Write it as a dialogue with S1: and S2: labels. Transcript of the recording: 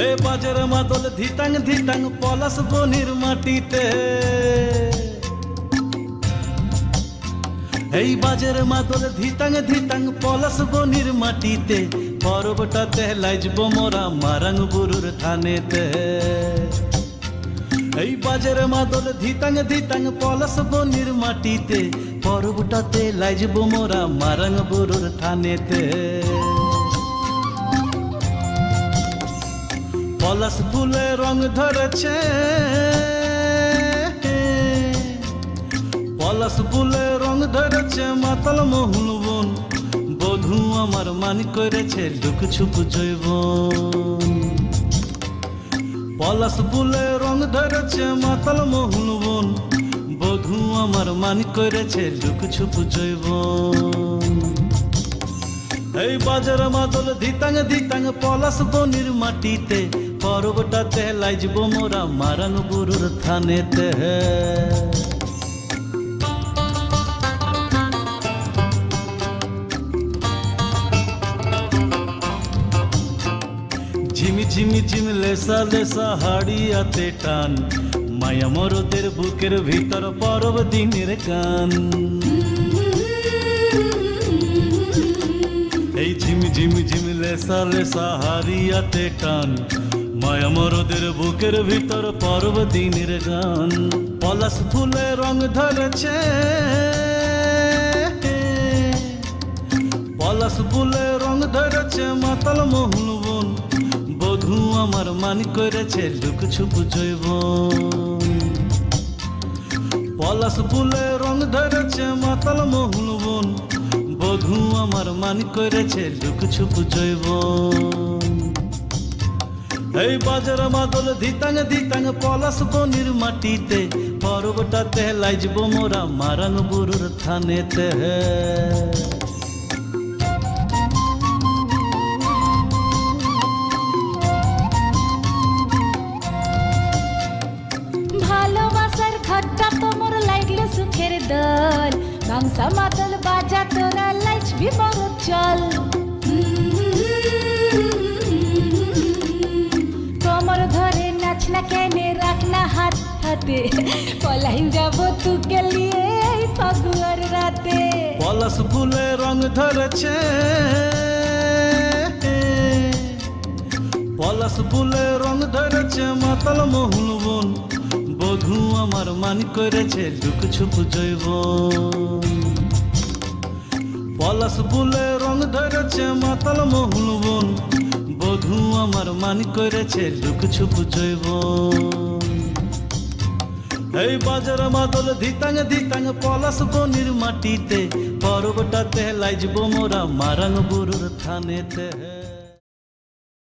S1: এ বাজের মাদল ধিতাং ধিতাং পলাশ বনির মাটিতে, এই বাজের মাদল ধিতাং ধিতাং পলাশ বনির মাটিতে, পরবটাতে লাইজব মোরা মারাং বুরুর থানেতে। এই বাজের মাদল ধিতাং ধিতাং পলাশ বনির মাটিতে, পরবটাতে লাইজব মোরা মারাং বুরুর থানেতে। পলাশ ফুলে রং ধরেছে, পলাশ ফুলে রং ধরেছে মাতাল মোহন বন, বধূ আমার মান করেছে লুক ছুপ জৈবন। পলাশ ফুলে রং ধরেছে মাতাল মোহন বন, বধূ আমার মান করেছে লুক ছুপ জৈবন। এই বাজার মাদল ধিতাং ধিতাং পলাশ বনির মাটিতে, পরবটাতে লাইজব মোরা মারাং বুরুর থানেতে। ঝিমি ঝিমি ঝিম লেসা লেসা হাড়িয়াতে টান, মায়া মরদের বুকের ভিতর পরব দিনের গান। এই ঝিমি ঝিমি ঝিম লেসা লেসা হাড়িয়াতে টান, মায়া মরদের বুকের ভিতর পরব দিনের গান। পলাশ ফুলে রং ধরেছে, পলাশ ফুলে রং ধরেছে মাতাল মোহন বন, বধূ আমার মান করেছে লুক ছুপ জৈবন। পলাশ ফুলে রং ধরেছে মাতাল মোহন বন, বধূ আমার মান করেছে লুক ছুপ জৈবন। এই বাজার মাদল ধিতাং ধিতাং পলাশ বনির মাটিতে, পরবটাতে লাইজব মোরা মারাং বুরুর থানেতে।
S2: ভালোবাসার ঘরটা তোমার লাগলো সুখের দল, গামসা মাদল বাজা তোরা লাইজবি বড় চল। কোমর ধরে নাচ না কেনে রাখ না হাত হাতে, পলাইন যাব তুকে লিয়ে এই ফাগুয়ার রাতে।
S1: পলাশ ফুলে রং ধরেছে, পলাশ ফুলে রং ধরেছে মাতাল মোহন বন, বধূ আমার মান করেছে লুক ছুপ জৈবন। পলাশ ফুলে রং ধরেছে মাতাল মোহন বন, বধূ আমার মান করেছে লুক ছুপ জৈবন। এই বাজার মাদল ধিতাং ধিতাং পলাশ বনির মাটিতে, পরবটাতে লাইজব মোরা মারাং বুরুর থানেতে।